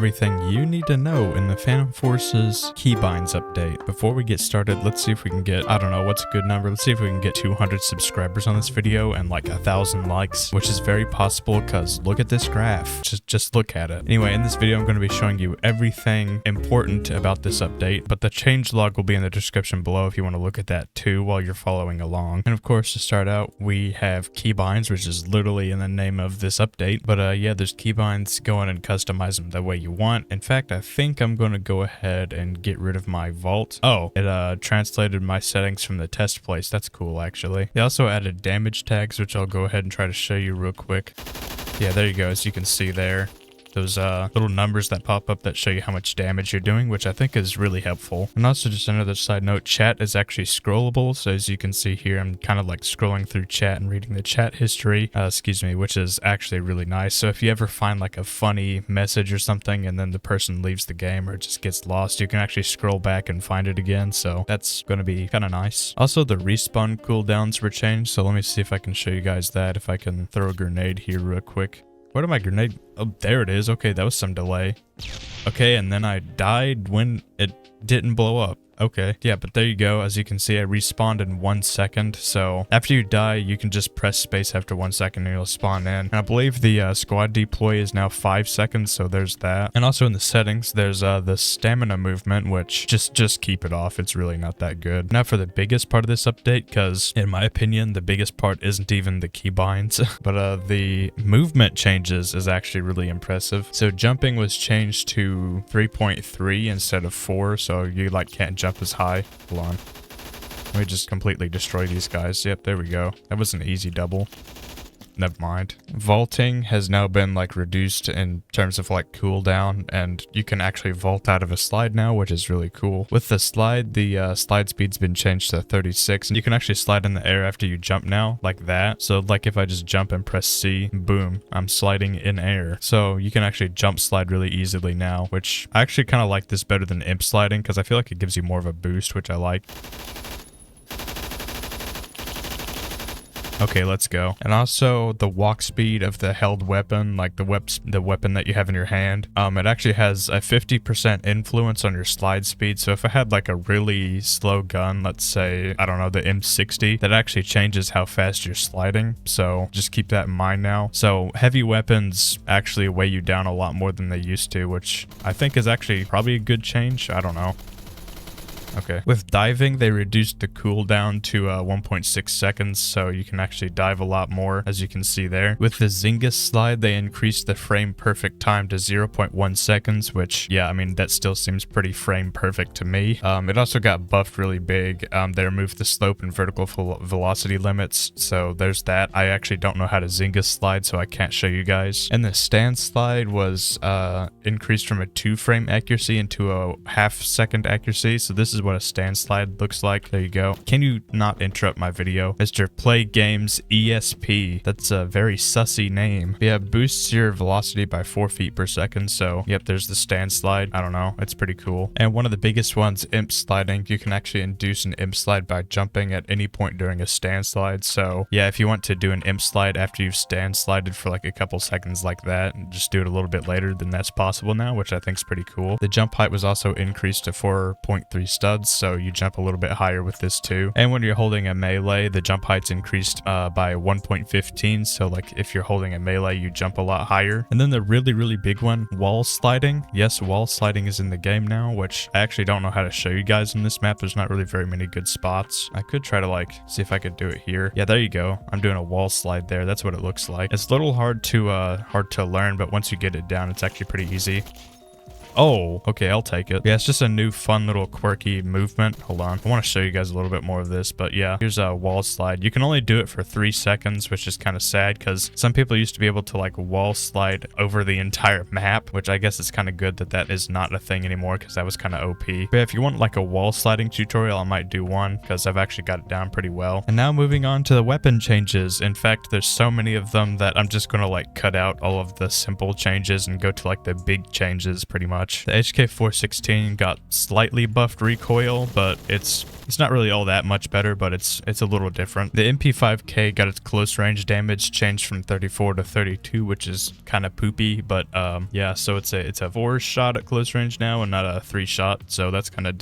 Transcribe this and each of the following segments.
everything you need to know in the Phantom Forces Keybinds update. Before we get started, let's see if we can get, I don't know, what's a good number? Let's see if we can get 200 subscribers on this video and like 1,000 likes, which is very possible because look at this graph. Just look at it. Anyway, in this video, I'm going to be showing you everything important about this update, but the changelog will be in the description below if you want to look at that too while you're following along. And of course, to start out, we have keybinds, which is literally in the name of this update. But yeah, there's keybinds. Go in and customize them the way you want. In fact, I think I'm going to go ahead and get rid of my vault. Oh, it translated my settings from the test place. That's cool, actually. They also added damage tags, which I'll go ahead and try to show you real quick. Yeah, there you go. As you can see there, those little numbers that pop up that show you how much damage you're doing, which I think is really helpful. And also, just another side note, chat is actually scrollable. So as you can see here, I'm kind of like scrolling through chat and reading the chat history, which is actually really nice. So if you ever find like a funny message or something and then the person leaves the game or just gets lost, you can actually scroll back and find it again. So that's going to be kind of nice. Also, the respawn cooldowns were changed. So let me see if I can show you guys that. If I can throw a grenade here real quick. Where did my grenade? Oh, there it is. Okay, that was some delay. Okay, and then I died when it didn't blow up. Okay, yeah, but there you go. As you can see, I respawned in 1 second. So after you die, you can just press space after 1 second and you'll spawn in. And I believe the squad deploy is now 5 seconds, so there's that. And also in the settings, there's the stamina movement, which just keep it off. It's really not that good. Now for the biggest part of this update, because in my opinion, the biggest part isn't even the keybinds, but the movement changes is actually really impressive. So jumping was changed to 3.3 instead of 4, so you like can't jump as high. Hold on. Let me just completely destroy these guys. Yep, there we go. That was an easy double. Never mind. Vaulting has now been like reduced in terms of like cooldown, and you can actually vault out of a slide now, which is really cool. With the slide slide speed's been changed to 36, and you can actually slide in the air after you jump now, like that. So like if I just jump and press C, boom, I'm sliding in air. So you can actually jump slide really easily now, which I actually kind of like this better than imp sliding because I feel like it gives you more of a boost, which I like. Okay, let's go. And also the walk speed of the held weapon, like the weapon that you have in your hand, it actually has a 50% influence on your slide speed. So if I had like a really slow gun, let's say, I don't know, the M60, that actually changes how fast you're sliding. So just keep that in mind now. So heavy weapons actually weigh you down a lot more than they used to, which I think is actually probably a good change. I don't know. Okay. With diving, they reduced the cooldown to 1.6 seconds, so you can actually dive a lot more, as you can see there. With the Zynga slide, they increased the frame perfect time to 0.1 seconds, which, yeah, I mean, that still seems pretty frame perfect to me. It also got buffed really big. They removed the slope and vertical velocity limits, so there's that. I actually don't know how to Zynga slide, so I can't show you guys. And the stand slide was increased from a 2-frame accuracy into a half-second accuracy, so this is what a stand slide looks like. There you go. Can you not interrupt my video? Mr. Play Games ESP. That's a very sussy name. Yeah, boosts your velocity by 4 feet per second. So, yep, there's the stand slide. I don't know. It's pretty cool. And one of the biggest ones, imp sliding. You can actually induce an imp slide by jumping at any point during a stand slide. So, yeah, if you want to do an imp slide after you've stand slided for like a couple seconds like that, and just do it a little bit later, then that's possible now, which I think is pretty cool. The jump height was also increased to 4.3 studs. So you jump a little bit higher with this too. And when you're holding a melee, the jump height's increased by 1.15. So like if you're holding a melee, you jump a lot higher. And then the really big one, wall sliding. Yes, wall sliding is in the game now, which I actually don't know how to show you guys in this map. There's not really very many good spots. I could try to like see if I could do it here. Yeah, there you go. I'm doing a wall slide there. That's what it looks like. It's a little hard to learn, but once you get it down, it's actually pretty easy. Oh, okay, I'll take it. Yeah, it's just a new fun little quirky movement. Hold on. I want to show you guys a little bit more of this, but yeah, here's a wall slide. You can only do it for 3 seconds, which is kind of sad because some people used to be able to like wall slide over the entire map, which I guess it's kind of good that that is not a thing anymore because that was kind of OP. But if you want like a wall sliding tutorial, I might do one because I've actually got it down pretty well. And now moving on to the weapon changes. In fact, there's so many of them that I'm just going to like cut out all of the simple changes and go to like the big changes pretty much. The HK416 got slightly buffed recoil, but it's It's not really all that much better, but it's a little different. The MP5K got its close range damage changed from 34 to 32, which is kind of poopy, but yeah, so it's a 4-shot at close range now and not a 3-shot, so that's kind of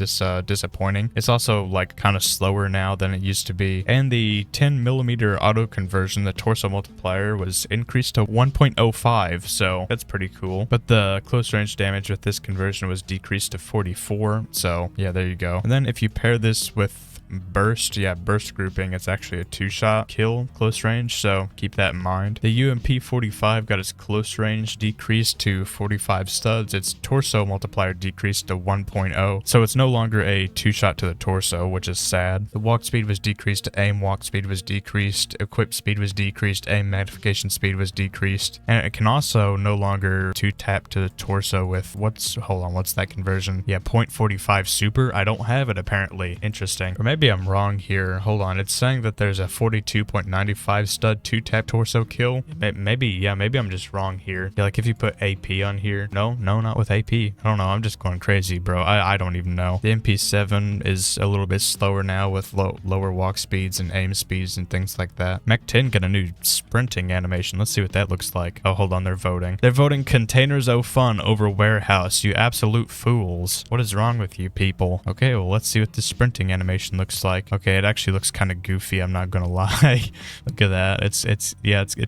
disappointing. It's also like kind of slower now than it used to be. And the 10mm auto conversion, the torso multiplier, was increased to 1.05, so that's pretty cool. But the close range damage with this conversion was decreased to 44, so yeah, there you go. And then if you pair this with burst grouping, it's actually a 2-shot kill close range, so keep that in mind. The MP45 got its close range decreased to 45 studs. Its torso multiplier decreased to 1.0, so it's no longer a 2-shot to the torso, which is sad. The walk speed was decreased, aim walk speed was decreased, equip speed was decreased, aim magnification speed was decreased, and it can also no longer 2-tap to the torso with what's that conversion? Yeah, 0.45 super. I don't have it apparently. Interesting. Or maybe I'm wrong here. Hold on. It's saying that there's a 42.95 stud 2-tap torso kill. Maybe I'm just wrong here. Yeah, like if you put AP on here. No, not with AP. I don't know. I'm just going crazy, bro. I don't even know. The MP7 is a little bit slower now with lower walk speeds and aim speeds and things like that. Mech 10 got a new sprinting animation. Let's see what that looks like. Oh, hold on. They're voting. They're voting containers o fun over warehouse. You absolute fools. What is wrong with you people? Okay, well, let's see what the sprinting animation looks like. Okay, it actually looks kind of goofy, I'm not gonna lie. Look at that. It's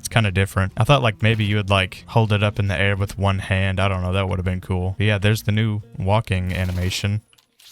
kind of different. I thought like maybe you would like hold it up in the air with one hand. I don't know, that would have been cool. But yeah, there's the new walking animation.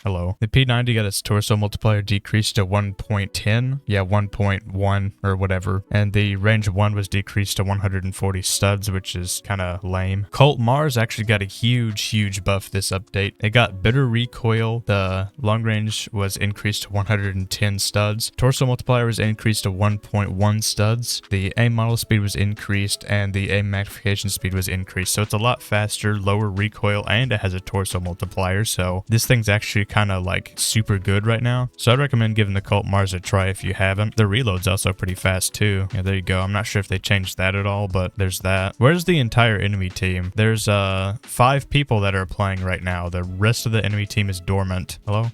Hello. The P90 got its torso multiplier decreased to 1.10. Yeah, 1.1 or whatever. And the range 1 was decreased to 140 studs, which is kind of lame. Colt Mars actually got a huge buff this update. It got better recoil. The long range was increased to 110 studs. Torso multiplier was increased to 1.1 studs. The aim model speed was increased and the aim magnification speed was increased. So it's a lot faster, lower recoil, and it has a torso multiplier. So this thing's actually kind of like super good right now. So I'd recommend giving the Colt Mars a try if you haven't. The reload's also pretty fast too. Yeah, there you go. I'm not sure if they changed that at all, but there's that. Where's the entire enemy team? There's 5 people that are playing right now. The rest of the enemy team is dormant. Hello?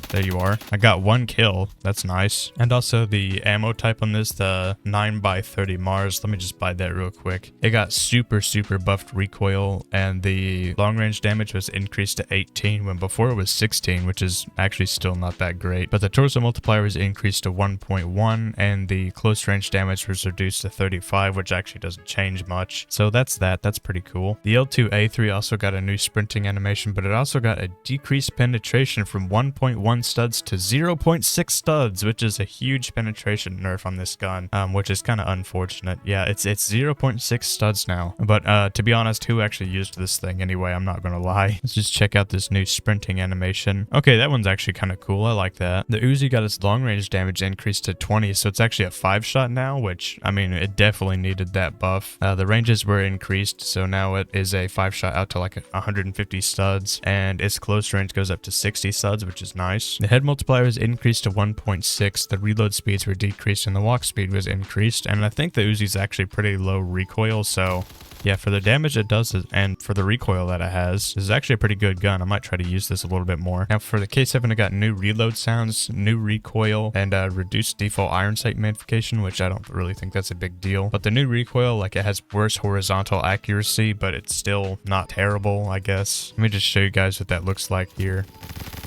There you are. I got 1 kill. That's nice. And also the ammo type on this, the 9x30 Mars. Let me just buy that real quick. It got super buffed recoil, and the long range damage was increased to 18 when before it was 16, which is actually still not that great. But the torso multiplier was increased to 1.1, and the close range damage was reduced to 35, which actually doesn't change much. So that's that. That's pretty cool. The L2A3 also got a new sprinting animation, but it also got a decreased penetration from 1.1 studs to 0.6 studs, which is a huge penetration nerf on this gun, which is kind of unfortunate. Yeah, it's 0.6 studs now. But to be honest, who actually used this thing anyway? I'm not gonna lie. Let's just check out this new sprinting animation. Okay, that one's actually kind of cool. I like that. The Uzi got its long range damage increased to 20, so it's actually a 5-shot now, which, I mean, it definitely needed that buff. The ranges were increased, so now it is a 5-shot out to like 150 studs, and its close range goes up to 60 studs, which is nice. The head multiplier was increased to 1.6, the reload speeds were decreased, and the walk speed was increased, and I think the Uzi's actually pretty low recoil, so yeah, for the damage it does and for the recoil that it has, this is actually a pretty good gun. I might try to use this a little bit more. Now for the K7, I got new reload sounds, new recoil, and reduced default iron sight magnification, which I don't really think that's a big deal. But the new recoil, like, it has worse horizontal accuracy, but it's still not terrible, I guess. Let me just show you guys what that looks like here.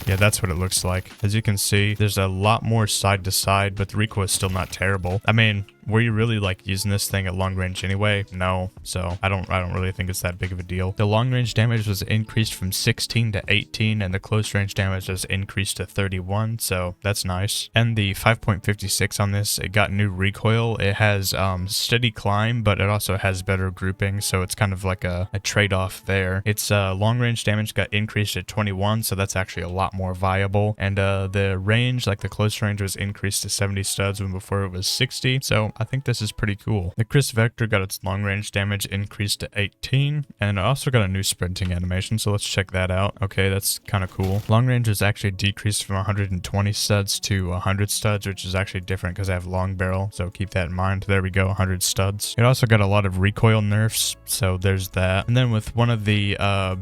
Yeah, that's what it looks like. As you can see, there's a lot more side to side, but the recoil is still not terrible. I mean, were you really like using this thing at long range anyway? No. So I don't really think it's that big of a deal. The long range damage was increased from 16 to 18, and the close range damage was increased to 31. So that's nice. And the 5.56 on this, it got new recoil. It has steady climb, but it also has better grouping. So it's kind of like a trade-off there. Its long range damage got increased to 21. So that's actually a lot more viable. And the range, like the close range, was increased to 70 studs when before it was 60. So I think this is pretty cool. The Chris Vector got its long range damage increased to 18, and it also got a new sprinting animation, so let's check that out. Okay, that's kind of cool. Long range is actually decreased from 120 studs to 100 studs, which is actually different because I have long barrel, so keep that in mind. There we go, 100 studs. It also got a lot of recoil nerfs, so there's that. And then with one of the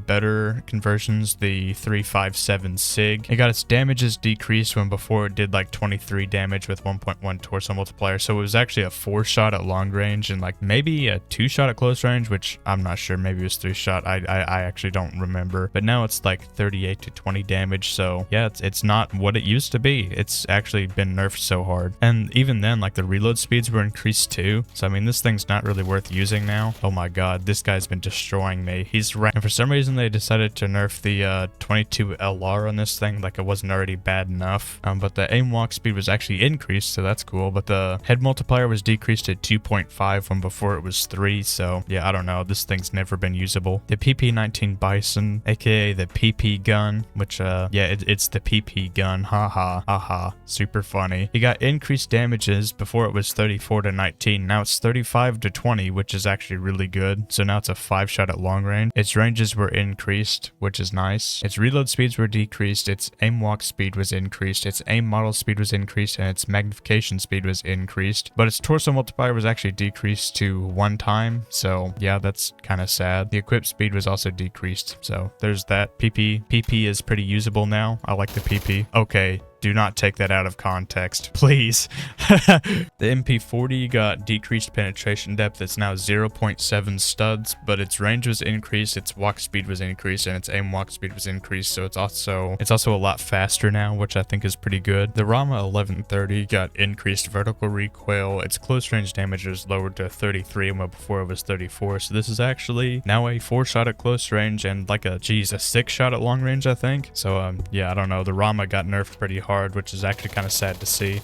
better conversions, the 357 SIG, it got its damages decreased when before it did like 23 damage with 1.1 torso multiplier, so it was actually a 4-shot at long range and like maybe a 2-shot at close range, which I'm not sure, maybe it was 3-shot. I actually don't remember, but now it's like 38 to 20 damage, so yeah, it's not what it used to be. It's actually been nerfed so hard, and even then like the reload speeds were increased too, so I mean this thing's not really worth using now. Oh my god, this guy's been destroying me. He's right, and for some reason they decided to nerf the 22 LR on this thing, like it wasn't already bad enough. But the aim walk speed was actually increased, so that's cool, but the head multiplier was decreased to 2.5 when before it was 3, so yeah, I don't know, this thing's never been usable. The PP19 Bison, aka the PP gun, which yeah, it's the PP gun, haha, super funny. He got increased damages. Before it was 34 to 19, now it's 35 to 20, which is actually really good, so now it's a 5-shot at long range. Its ranges were increased, which is nice. Its reload speeds were decreased, its aim walk speed was increased, its aim model speed was increased, and its magnification speed was increased, but its torso multiplier was actually decreased to 1 time, so yeah, that's kind of sad. The equip speed was also decreased, so there's that. PP is pretty usable now. I like the PP. Okay, do not take that out of context, please. The MP40 got decreased penetration depth. It's now 0.7 studs, but its range was increased, its walk speed was increased, and its aim walk speed was increased, so it's also a lot faster now, which I think is pretty good. The Rama 1130 got increased vertical recoil. Its close range damage was lowered to 33 when before it was 34, so this is actually now a 4-shot at close range and like a 6-shot at long range, I think. So yeah, I don't know, the Rama got nerfed pretty hard, which is actually kind of sad to see.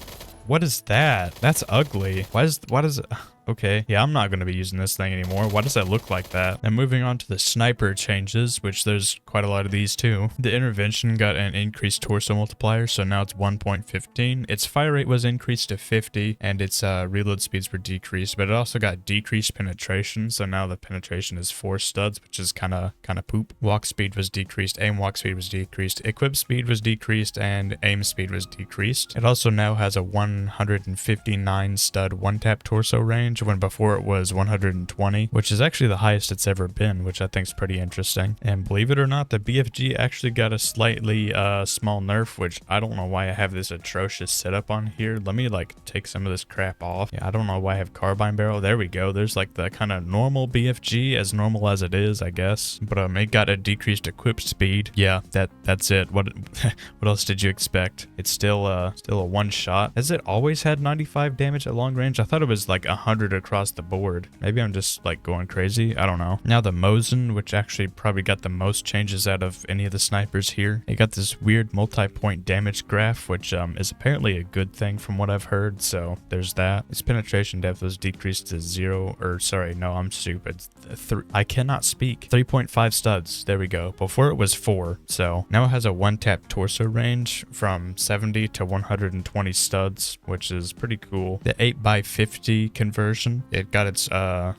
What is that? That's ugly. Why does it... Okay, yeah, I'm not going to be using this thing anymore. Why does that look like that? And moving on to the sniper changes, which there's quite a lot of these too. The intervention got an increased torso multiplier, so now it's 1.15. Its fire rate was increased to 50, and its reload speeds were decreased, but it also got decreased penetration, so now the penetration is 4 studs, which is kind of poop. Walk speed was decreased, aim walk speed was decreased, equip speed was decreased, and aim speed was decreased. It also now has a 159 stud 1-tap torso range, when before it was 120, which is actually the highest it's ever been, which I think is pretty interesting. And believe it or not, the BFG actually got a slightly small nerf, which I don't know why I have this atrocious setup on here. Let me like take some of this crap off. Yeah, I don't know why I have carbine barrel. There we go. There's like the kind of normal BFG, as normal as it is, I guess. But it got a decreased equip speed. Yeah, that's it. What what else did you expect? It's still a 1-shot. Has it always had 95 damage at long range? I thought it was like 100 across the board. Maybe I'm just like going crazy. I don't know. Now the Mosen, which actually probably got the most changes out of any of the snipers here. It got this weird multi-point damage graph, which is apparently a good thing from what I've heard. So there's that. Its penetration depth was decreased to 0, or sorry, no, I'm stupid. I cannot speak. 3.5 studs. There we go. Before it was 4. So now it has a 1-tap torso range from 70 to 120 studs, which is pretty cool. The 8x50 conversion, it got its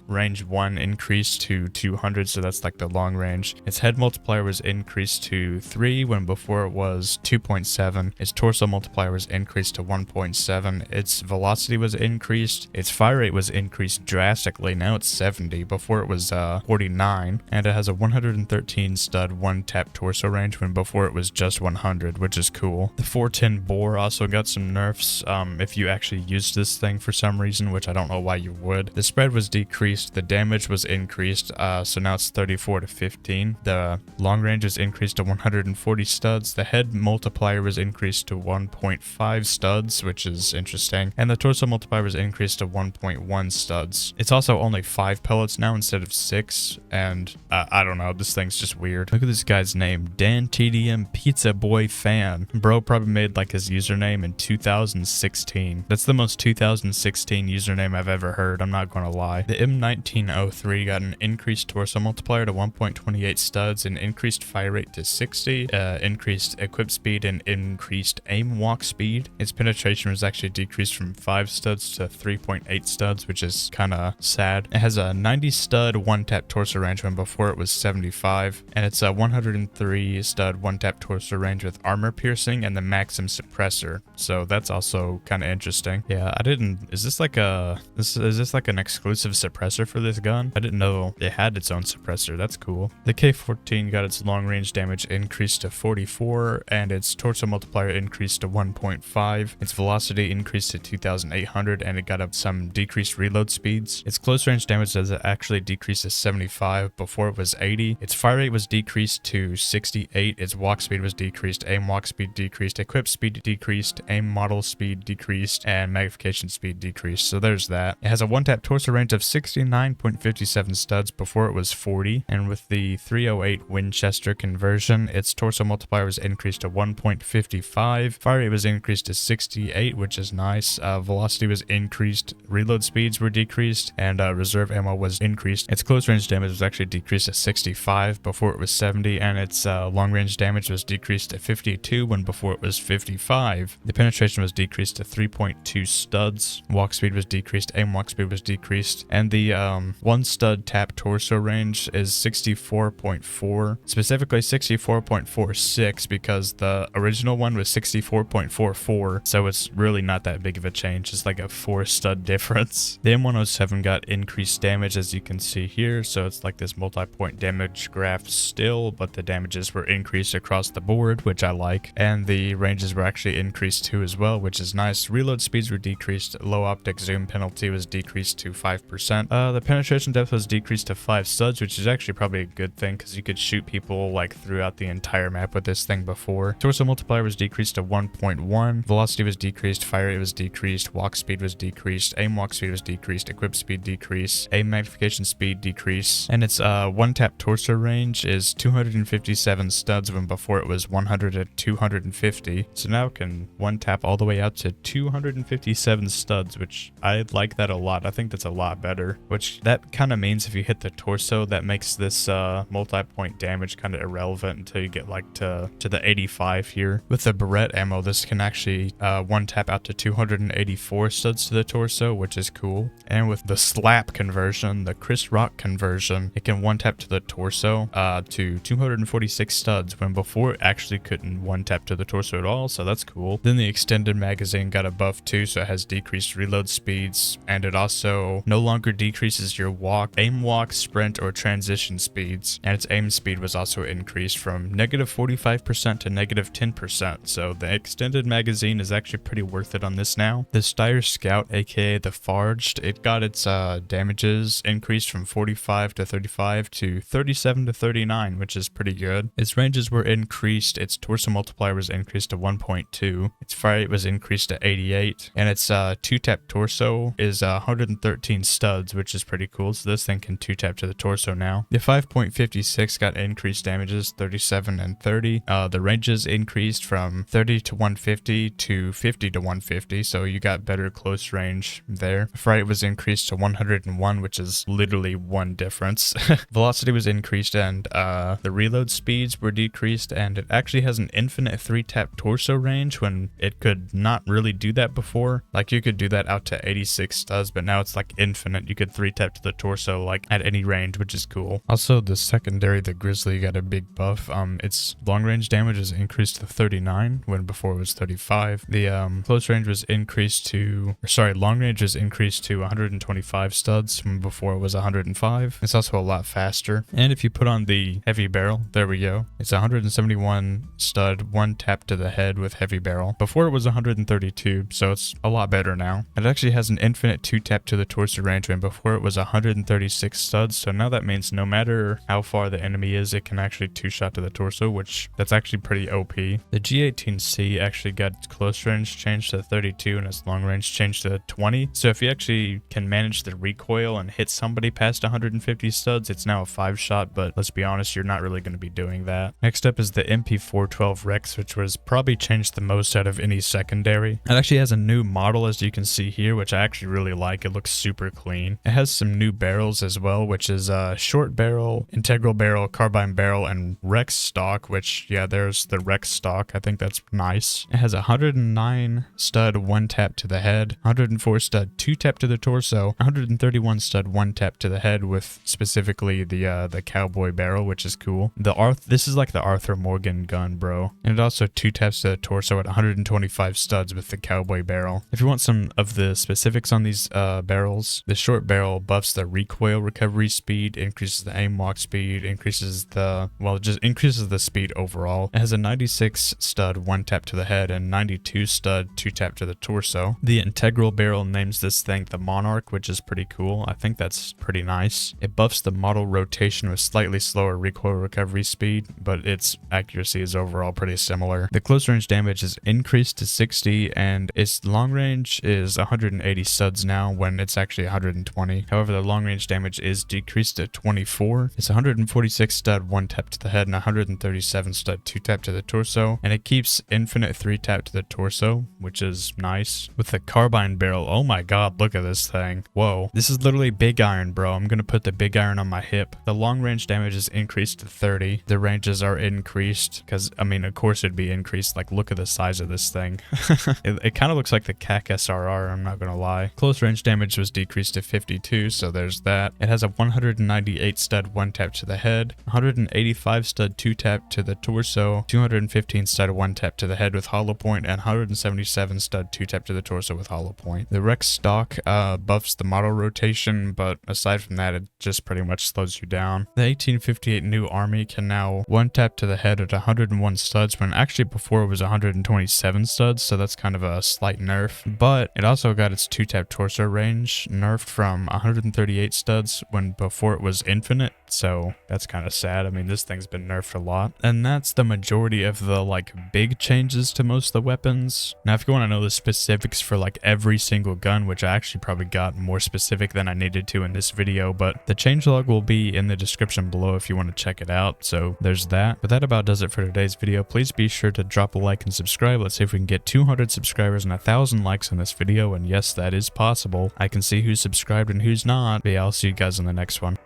range 1 increased to 200, so that's like the long range. Its head multiplier was increased to 3 when before it was 2.7. Its torso multiplier was increased to 1.7. Its velocity was increased. Its fire rate was increased drastically. Now it's 70. Before it was 49. And it has a 113 stud 1-tap torso range when before it was just 100, which is cool. The 410 bore also got some nerfs if you actually used this thing for some reason, which I don't know why you would. The spread was decreased, the damage was increased, so now it's 34 to 15. The long range is increased to 140 studs. The head multiplier was increased to 1.5 studs, which is interesting. And the torso multiplier was increased to 1.1 studs. It's also only 5 pellets now instead of 6, and I don't know, this thing's just weird. Look at this guy's name, Dan TDM Pizza Boy Fan. Bro probably made like his username in 2016. That's the most 2016 username I've ever heard, I'm not gonna lie. The M1903 got an increased torso multiplier to 1.28 studs, and increased fire rate to 60, increased equip speed, and increased aim walk speed. Its penetration was actually decreased from 5 studs to 3.8 studs, which is kind of sad. It has a 90 stud one-tap torso range when before it was 75, and it's a 103 stud one-tap torso range with armor piercing and the Maxim suppressor. So that's also kind of interesting. Yeah, is this like an exclusive suppressor for this gun? I didn't know it had its own suppressor. That's cool. The K14 got its long range damage increased to 44, and its torso multiplier increased to 1.5. Its velocity increased to 2,800, and it got up some decreased reload speeds. Its close range damage has actually decreased to 75. Before it was 80. Its fire rate was decreased to 68. Its walk speed was decreased. Aim walk speed decreased. Equip speed decreased. Aim model speed decreased. And magnification speed decreased. So there's that. It has a one-tap torso range of 69.57 studs. Before it was 40. And with the 308 Winchester conversion, its torso multiplier was increased to 1.55. Fire rate was increased to 68, which is nice. Velocity was increased. Reload speeds were decreased. And reserve ammo was increased. Its close range damage was actually decreased to 65. Before it was 70. And its long range damage was decreased to 52 when before it was 55. The penetration was decreased to 3.2 studs. Walk speed was decreased. Aim walk speed was decreased. And the one stud tap torso range is 64.4. Specifically 64.46 because the original one was 64.44. So it's really not that big of a change. It's like a 4 stud difference. The M107 got increased damage, as you can see here. So it's like this multi-point damage graph still, but the damages were increased across the board, which I like. And the ranges were actually increased too as well, which is nice. Reload speeds were decreased. Low optic zoom penalty was decreased to 5%. The penetration depth was decreased to 5 studs, which is actually probably a good thing because you could shoot people like throughout the entire map with this thing before. Torso multiplier was decreased to 1.1. Velocity was decreased. Fire rate was decreased. Walk speed was decreased. Aim walk speed was decreased. Equip speed decreased. Aim magnification speed decrease. And its one-tap torso range is 257 studs when before it was 100 to 250. So now it can one-tap all the way out to 257 studs, which I like that a lot. I think that's a lot better, which that kind of means if you hit the torso, that makes this multi-point damage kind of irrelevant until you get like to the 85 here. With the Barrett ammo, this can actually one-tap out to 284 studs to the torso, which is cool. And with the slap conversion, the Chris Rock conversion, it can one-tap to the torso to 246 studs when before it actually couldn't one-tap to the torso at all, so that's cool. Then the extended magazine got a buff too, so it has decreased reload speeds, and it also no longer decreases your aim walk, sprint, or transition speeds, and its aim speed was also increased from negative 45% to negative 10%, so the extended magazine is actually pretty worth it on this now. The Steyr Scout, aka the Forged, it got its damages increased from 45 to 35 to 37 to 39, which is pretty good. Its ranges were increased, its torso multiplier was increased to 1.2, its fire rate was increased to 88, and its 2-tap torso is 113 studs, which is pretty cool, so this thing can 2-tap to the torso now. The 5.56 got increased damages, 37 and 30. The ranges increased from 30 to 150 to 50 to 150, so you got better close range there. The fire rate was increased to 101, which is literally one difference. Velocity was increased, and the reload speeds were decreased, and it actually has an infinite 3-tap torso range when it could not really do that before. Like you could do that out to 86 studs, but now it's like infinite. You could 3-tap to the torso like at any range, which is cool. Also, the secondary, the Grizzly, got a big buff. Its long range damage is increased to 39 when before it was 35. The close range was increased to, long range was increased to 125 studs when before it was 105. It's also a lot faster. And if you put on the heavy barrel, there we go. It's 171 stud, 1 tap to the head with heavy barrel. Before it was 132, so it's a lot better now. It actually has an infinite 2-tap to the torso range when before it was 136 studs, so now that means no matter how far the enemy is, it can actually 2-shot to the torso, which that's actually pretty OP. The G18C actually got its close range changed to 32 and its long range changed to 20, so if you actually can manage the recoil and hit somebody past 150 studs, it's now a 5-shot, but let's be honest, you're not really going to be doing that. Next up is the MP412 Rex, which was probably changed the most out of any secondary. It actually has a new model, as you can see here, which I actually really like. It looks super clean. It has some new barrels as well, which is a short barrel, integral barrel, carbine barrel, and Rex stock, which, yeah, there's the Rex stock. I think that's nice. It has 109 stud 1 tap to the head, 104 stud 2 tap to the torso, 131 stud 1 tap to the head with specifically the cowboy barrel, which is cool. This is like the Arthur Morgan gun, bro. And it also 2 taps to the torso at 125 studs with the cowboy barrel. If you want some of the specifics on these barrels, the short barrel buffs the recoil recovery speed, increases the aim lock speed, increases the speed overall. It has a 96 stud 1 tap to the head and 92 stud 2 tap to the torso. The integral barrel names this thing the Monarch, which is pretty cool. I think that's pretty nice. It buffs the model rotation with slightly slower recoil recovery speed, but its accuracy is overall pretty similar. The close range damage is increased to 60 and its long range is 180 studs now when it's actually 120. However, the long range damage is decreased to 24. It's 146 stud 1 tap to the head and 137 stud 2 tap to the torso, and it keeps infinite 3 tap to the torso, which is nice. With the carbine barrel, oh my god, look at this thing. Whoa, this is literally big iron, bro. I'm gonna put the big iron on my hip. The long range damage is increased to 30. The ranges are increased because, I mean, of course it'd be increased. Like, look at the size of this thing. It kind of looks like the CAC SRR, I'm not gonna lie. Close range damage was decreased to 52, so there's that. It has a 198 stud 1 tap to the head, 185 stud 2 tap to the torso, 215 stud 1 tap to the head with hollow point, and 177 stud 2 tap to the torso with hollow point. The Rex stock buffs the model rotation, but aside from that, it just pretty much slows you down. The 1858 new army can now 1 tap to the head at 101 studs, when actually before it was 127 studs, so that's kind of a slight nerf. But it also got its 2 tap torso range nerfed from 138 studs when before it was infinite, so that's kind of sad. I mean, this thing's been nerfed a lot. And that's the majority of the like big changes to most of the weapons. Now, if you want to know the specifics for like every single gun, which I actually probably got more specific than I needed to in this video, but the changelog will be in the description below if you want to check it out. So there's that. But that about does it for today's video. Please be sure to drop a like and subscribe. Let's see if we can get 200 subscribers and 1,000 likes on this video. And yes, that is possible. I can see who's subscribed and who's not. But yeah, I'll see you guys in the next one.